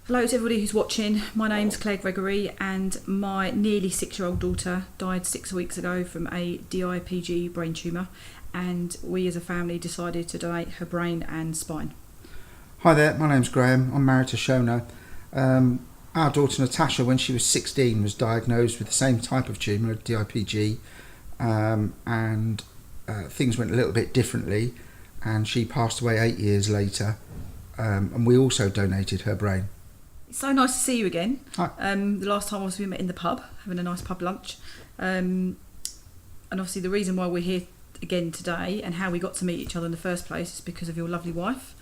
Hello to everybody who's watching. My name's Claire Gregory and my nearly 6-year-old daughter died 6 weeks ago from a DIPG brain tumour, and we as a family decided to donate her brain and spine. Hi there, my name's Graham. I'm married to Shona. Our daughter Natasha, when she was 16, was diagnosed with the same type of tumour, DIPG, and things went a little bit differently, and she passed away 8 years later, and we also donated her brain. It's so nice to see you again. Hi. The last time we met in the pub, having a nice pub lunch. And obviously the reason why we're here again today and how we got to meet each other in the first place is because of your lovely wife,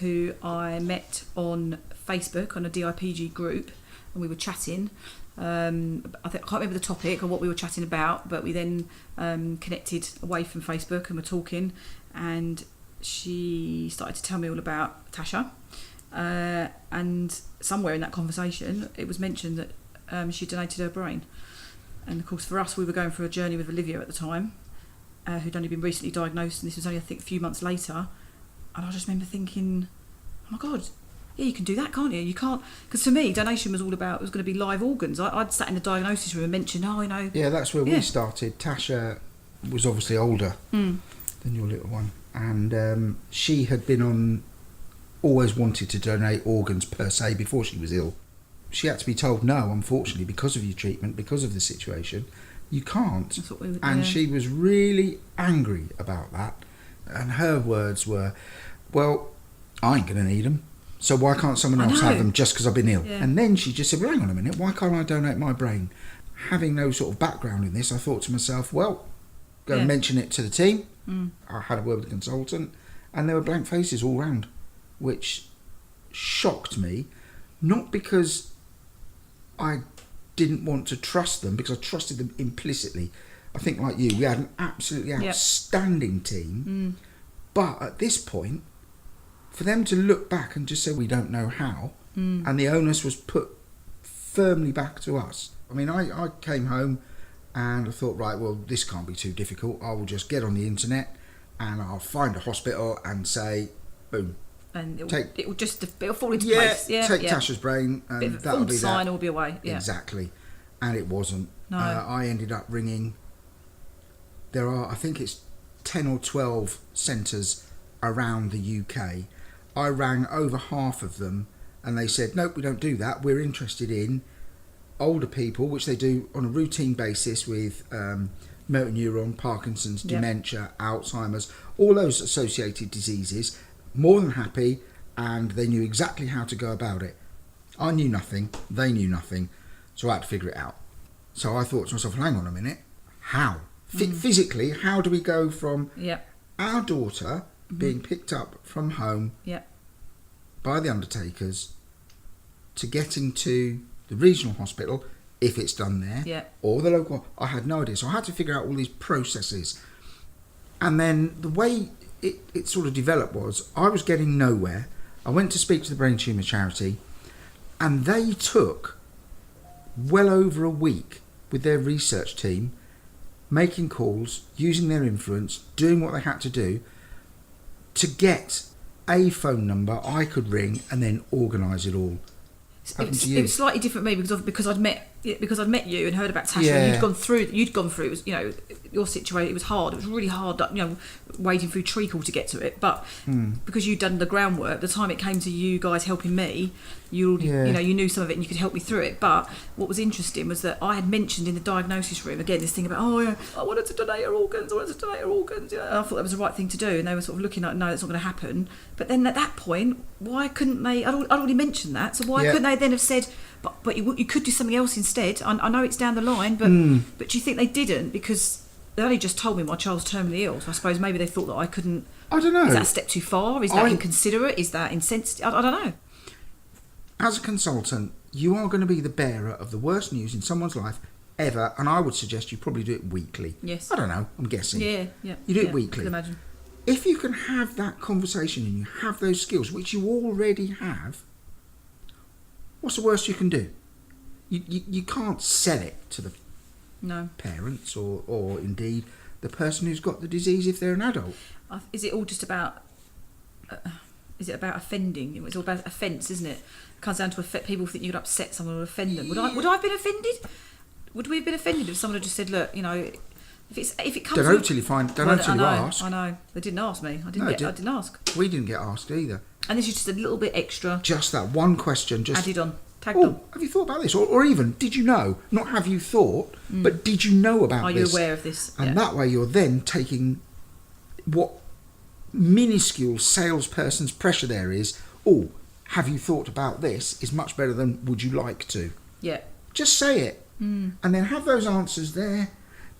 who I met on Facebook on a DIPG group, and we were chatting. I can't remember the topic or what we were chatting about, but we then connected away from Facebook and were talking, and she started to tell me all about Tasha. And somewhere in that conversation it was mentioned that she donated her brain, and of course for us we were going through a journey with Olivia at the time, who'd only been recently diagnosed, and this was only I think a few months later, and I just remember thinking, oh my god, yeah, you can do that, can't you? You can't, because for me donation was all about, it was going to be live organs. I'd sat in the diagnosis room and mentioned, yeah, that's where we started. Tasha was obviously older than your little one, and she had been always wanted to donate organs per se before she was ill. She had to be told no, unfortunately, because of your treatment, because of the situation, you can't. That's what we would, and she was really angry about that, and her words were, well, I ain't going to need them, so why can't someone else have them just because I've been ill? Yeah. And then she just said, well, hang on a minute, why can't I donate my brain? Having no sort of background in this, I thought to myself, well, go and mention it to the team. I had a word with the consultant, and there were blank faces all round, which shocked me, not because I didn't want to trust them, because I trusted them implicitly. I think, like you, we had an absolutely outstanding team, but at this point, for them to look back and just say, we don't know how, and the onus was put firmly back to us. I mean, I came home and I thought, right, well, this can't be too difficult. I will just get on the internet and I'll find a hospital and say, boom, and it'll fall into place. Take Tasha's brain, and that'll be sign that. Will be away. Yeah. Exactly, and it wasn't. No. I ended up ringing. There are, I think it's 10 or 12 centres around the UK. I rang over half of them, and they said, nope, we don't do that. We're interested in older people, which they do on a routine basis with motor neuron, Parkinson's, dementia, Alzheimer's, all those associated diseases. More than happy, and they knew exactly how to go about it. I knew nothing, they knew nothing, so I had to figure it out. So I thought to myself, hang on a minute, how? Physically, how do we go from our daughter being picked up from home by the undertakers to getting to the regional hospital, if it's done there, or the local? I had no idea, so I had to figure out all these processes. And then the way it sort of developed was, I was getting nowhere. I went to speak to the Brain Tumour charity, and they took well over a week with their research team, making calls, using their influence, doing what they had to do to get a phone number I could ring and then organise it all. It was slightly different for me because I'd met you and heard about Tasha, and you'd gone through. It was, your situation. It was hard. It was really hard. Wading through treacle to get to it. But because you'd done the groundwork, the time it came to you guys helping me, you knew some of it and you could help me through it. But what was interesting was that I had mentioned in the diagnosis room again this thing about I wanted to donate her organs. Yeah. I thought that was the right thing to do, and they were sort of looking like, no, that's not going to happen. But then at that point, why couldn't they? I'd already mentioned that, so why couldn't they then have said, but you could do something else instead? I know it's down the line, but do you think they didn't? Because they only just told me my child's terminally ill, so I suppose maybe they thought that I couldn't. I don't know. Is that a step too far? Is that inconsiderate? Is that insensitive? I don't know. As a consultant, you are going to be the bearer of the worst news in someone's life ever, and I would suggest you probably do it weekly. Yes. I don't know, I'm guessing. Yeah. You do it weekly. I can imagine. If you can have that conversation and you have those skills, which you already have, what's the worst you can do? You can't sell it to the parents or indeed the person who's got the disease if they're an adult. Is it all just about is it about offending? It's all about offence, isn't it? It comes down to people think you could upset someone or offend them. Would I have been offended? Would we have been offended if someone had just said, look, you know, if it comes... Don't know till you ask. I know. They didn't ask me. I didn't ask. We didn't get asked either. And this is just a little bit extra. Just that one question. Just added on. Tagged on. Have you thought about this? Or even, did you know? Not have you thought, but did you know about this? Are you aware of this? And that way you're then taking what minuscule salesperson's pressure there is. Oh, have you thought about this? Is much better than would you like to? Yeah. Just say it. And then have those answers there,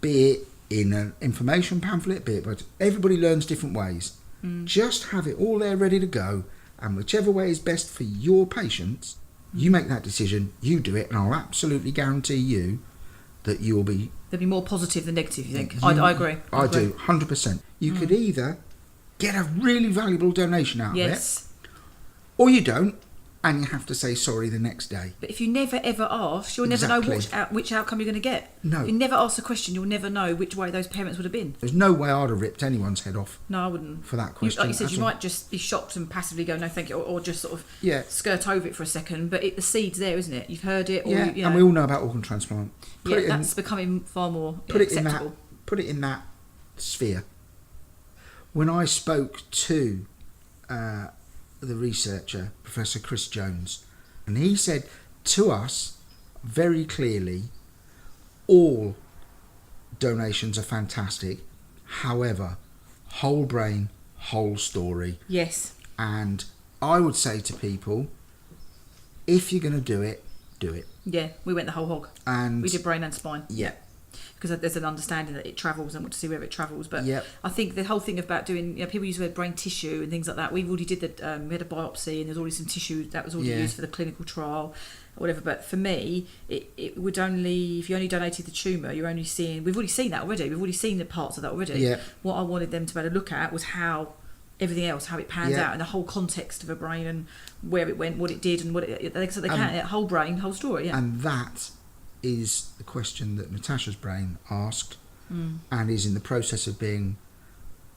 be it in an information pamphlet, be it, but everybody learns different ways. Just have it all there ready to go, and whichever way is best for your patients, you make that decision, you do it, and I'll absolutely guarantee you that you'll be... There'll be more positive than negative, you think? I agree. I do, 100%. You could either get a really valuable donation out of it, or you don't, and you have to say sorry the next day. But if you never ever ask, you'll never know which outcome you're going to get. No. If you never ask the question, you'll never know which way those parents would have been. There's no way I'd have ripped anyone's head off. No, I wouldn't. For that question. Like you said, you might just be shocked and passively go, no, thank you, or just sort of skirt over it for a second. But the seed's there, isn't it? You've heard it. Or you know. And we all know about organ transplant. That's becoming far more acceptable. Put it in that sphere. When I spoke to the researcher, Professor Chris Jones, and he said to us very clearly, all donations are fantastic. However, whole brain, whole story. Yes. And I would say to people, if you're going to do it, do it. Yeah, we went the whole hog. And we did brain and spine. Yeah. Because there's an understanding that it travels and want to see where it travels. But I think the whole thing about doing, people use the word brain tissue and things like that. We've already did we had a biopsy and there's already some tissue that was already used for the clinical trial or whatever. But for me, it would only, if you only donated the tumour, you're only seeing, we've already seen that already. We've already seen the parts of that already. Yeah. What I wanted them to be able to look at was how everything else, how it pans out and the whole context of a brain and where it went, what it did and so they can, whole brain, whole story. Yeah. And that is the question that Natasha's brain asked and is in the process of being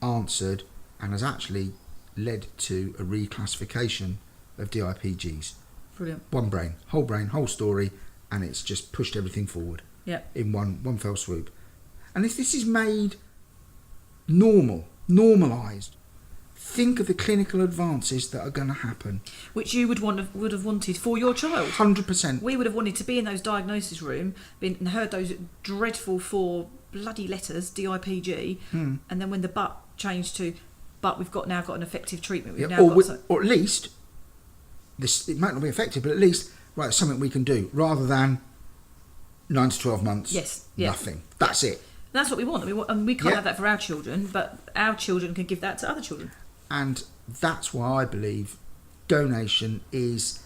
answered and has actually led to a reclassification of DIPGs. Brilliant. One brain, whole story, and it's just pushed everything forward in one fell swoop. And if this is made normalised, think of the clinical advances that are going to happen. Which you would have wanted for your child. 100%. We would have wanted to be in those diagnosis room and heard those dreadful 4 bloody letters, DIPG, and then when the but changed to, but we've now got an effective treatment. Or at least, it might not be effective, but at least, right, something we can do, rather than 9 to 12 months, nothing. That's it. That's what we want. And we can't have that for our children, but our children can give that to other children. And that's why I believe donation is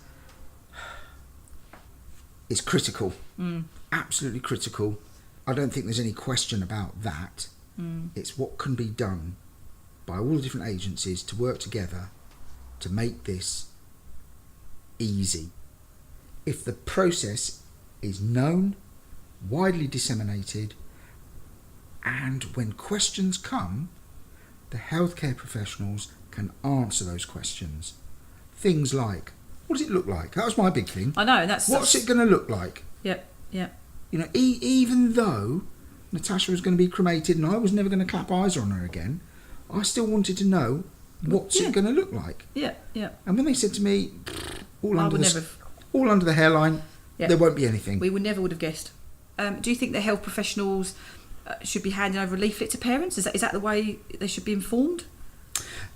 critical, absolutely critical. I don't think there's any question about that. It's what can be done by all the different agencies to work together to make this easy. If the process is known, widely disseminated, and when questions come, the healthcare professionals can answer those questions. Things like, what does it look like? That was my big thing. I know, and what's it going to look like? Yep. You know, even though Natasha was going to be cremated and I was never going to clap eyes on her again, I still wanted to know what's it going to look like. Yeah. And when they said to me, all under the hairline, there won't be anything. We would have guessed. Do you think the health professionals should be handing over a leaflet to parents? Is that the way they should be informed?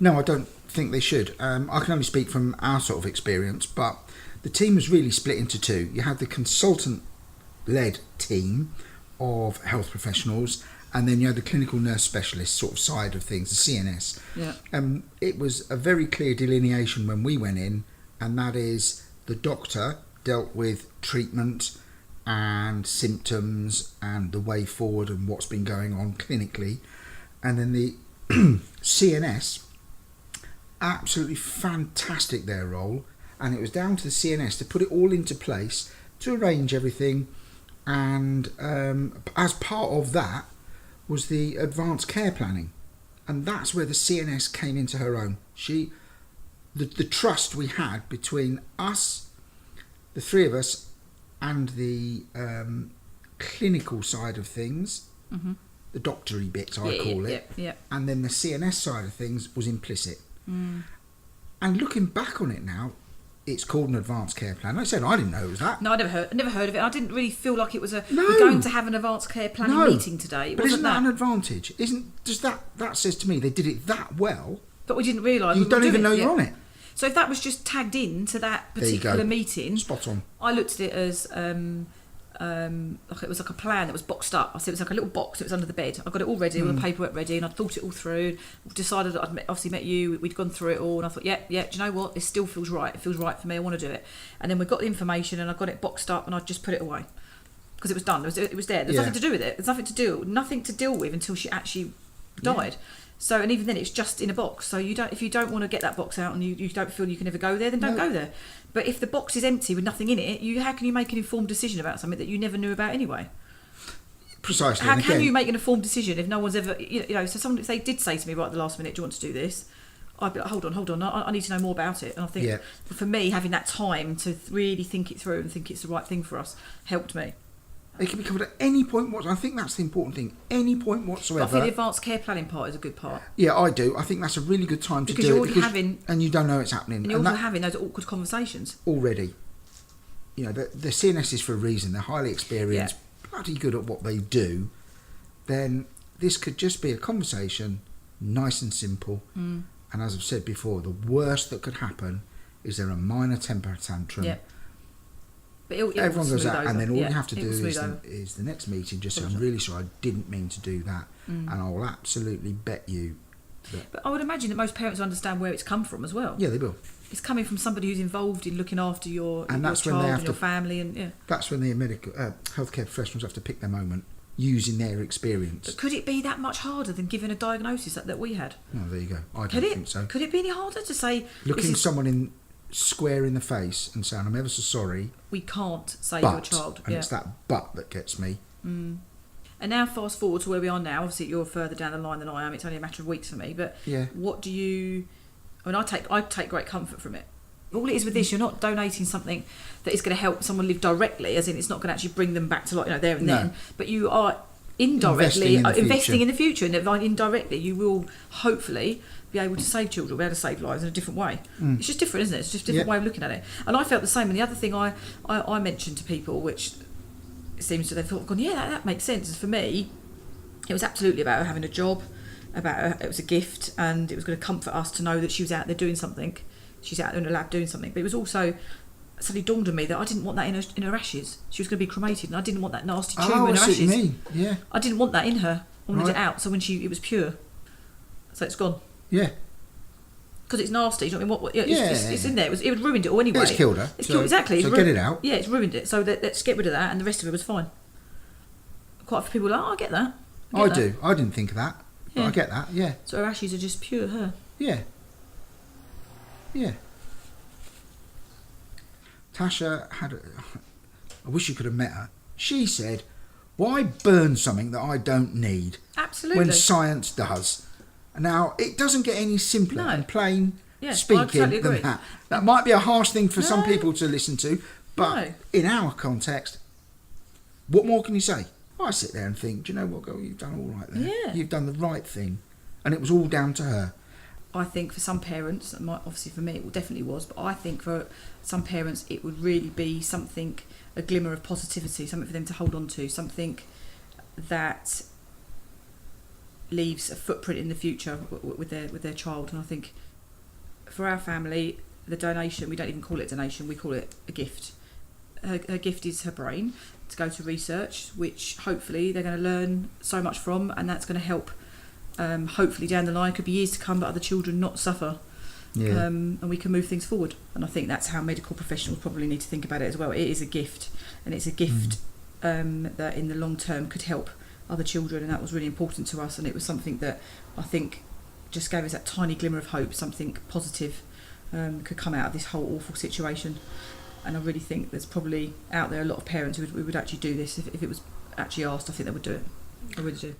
No, I don't think they should. I can only speak from our sort of experience, but the team was really split into two. You had the consultant-led team of health professionals, and then you had the clinical nurse specialist sort of side of things, the CNS. Yeah. It was a very clear delineation when we went in, and that is the doctor dealt with treatment and symptoms and the way forward and what's been going on clinically, and then the CNS, absolutely fantastic their role, and it was down to the CNS to put it all into place to arrange everything, and as part of that was the advanced care planning, and that's where the CNS came into her own. She the trust we had between us, the three of us, and the clinical side of things, the doctory bits I call it, and then the CNS side of things was implicit. And looking back on it now, it's called an advanced care plan. Like I said, I didn't know it was that. No, I never heard of it. I didn't really feel like it was we're going to have an advanced care planning meeting today. But isn't that an advantage? That says to me they did it that well. But we didn't realise you don't even know you're on it. So if that was just tagged in to that particular meeting, spot on. I looked at it as like it was like a plan that was boxed up. I said it was like a little box. It was under the bed. I got it all ready, all the paperwork ready, and I thought it all through. Decided that I'd obviously met you. We'd gone through it all, and I thought, yeah. Do you know what? It still feels right. It feels right for me. I want to do it. And then we got the information, and I got it boxed up, and I just put it away because it was done. It was there. There's nothing to do with it. There's nothing to deal with until she actually died. So, and even then, it's just in a box. So if you don't want to get that box out and you don't feel you can ever go there, then don't go there. But if the box is empty with nothing in it, how can you make an informed decision about something that you never knew about anyway? Precisely. How can you make an informed decision if no one's ever, so if they did say to me right at the last minute, do you want to do this? I'd be like, hold on, I need to know more about it. And I think for me, having that time to really think it through and think it's the right thing for us helped me. It can be covered at any point. I think that's the important thing. Any point whatsoever. I think the advanced care planning part is a good part. Yeah, I do. I think that's a really good time to do it. And you don't know it's happening. And you're also having those awkward conversations. Already. The CNS is for a reason. They're highly experienced, bloody good at what they do. Then this could just be a conversation, nice and simple. And as I've said before, the worst that could happen is there a minor temper tantrum. Yeah. But everyone goes out, and then all you have to do is the next meeting just say, I'm really sorry, I didn't mean to do that. And I will absolutely bet you that... But I would imagine that most parents understand where it's come from as well. Yeah, they will. It's coming from somebody who's involved in looking after your child and your family. And that's when the medical healthcare professionals have to pick their moment using their experience. But could it be that much harder than giving a diagnosis that we had? No, there you go. I don't think so. Could it be any harder to say... Looking someone square in the face and saying, I'm ever so sorry, we can't save your child. And it's that but that gets me. And now fast forward to where we are now. Obviously you're further down the line than I am. It's only a matter of weeks for me, but what do you... I take great comfort from it. All it is with this, you're not donating something that is going to help someone live directly, as in it's not going to actually bring them back to there and then, but you are indirectly investing in the future, and indirectly you will hopefully be able to save children, be able to save lives in a different way. It's just different, isn't it? It's just a different way of looking at it. And I felt the same. And the other thing I mentioned to people, which it seems to they've thought, that makes sense. And for me, it was absolutely about her having a job, it was a gift, and it was going to comfort us to know that she was out there doing something. She's out there in a lab doing something. But it was also suddenly dawned on me that I didn't want that in her ashes. She was going to be cremated, and I didn't want that nasty tumour in her ashes. What you mean. Yeah. I didn't want that in her. I wanted it out. So when it was pure, so it's gone. Yeah. Because it's nasty. You know what I mean? It's in there. It ruined it all anyway. It's killed her. Exactly. So get it out. Yeah, it's ruined it. So let's get rid of that, and the rest of it was fine. Quite a few people are like, I get that. I do. I didn't think of that. But I get that, yeah. So her ashes are just pure her. Yeah. Yeah. Tasha had... I wish you could have met her. She said, why burn something that I don't need? Absolutely. When science does. Now, it doesn't get any simpler and plain speaking than that. That might be a harsh thing for some people to listen to, but in our context, what more can you say? I sit there and think, do you know what, girl, you've done all right there. Yeah. You've done the right thing. And it was all down to her. I think for some parents, obviously for me it definitely was, but I think for some parents it would really be something, a glimmer of positivity, something for them to hold on to, something that leaves a footprint in the future with their child. And I think for our family, the donation, we don't even call it a donation, we call it a gift. Her gift is her brain to go to research, which hopefully they're going to learn so much from, and that's going to help hopefully down the line, could be years to come, but other children not suffer. And we can move things forward. And I think that's how medical professionals probably need to think about it as well. It is a gift, and it's a gift that in the long term could help other children, and that was really important to us. And it was something that I think just gave us that tiny glimmer of hope, something positive could come out of this whole awful situation. And I really think there's probably out there a lot of parents who would actually do this if it was actually asked. I think they would do it. I really do.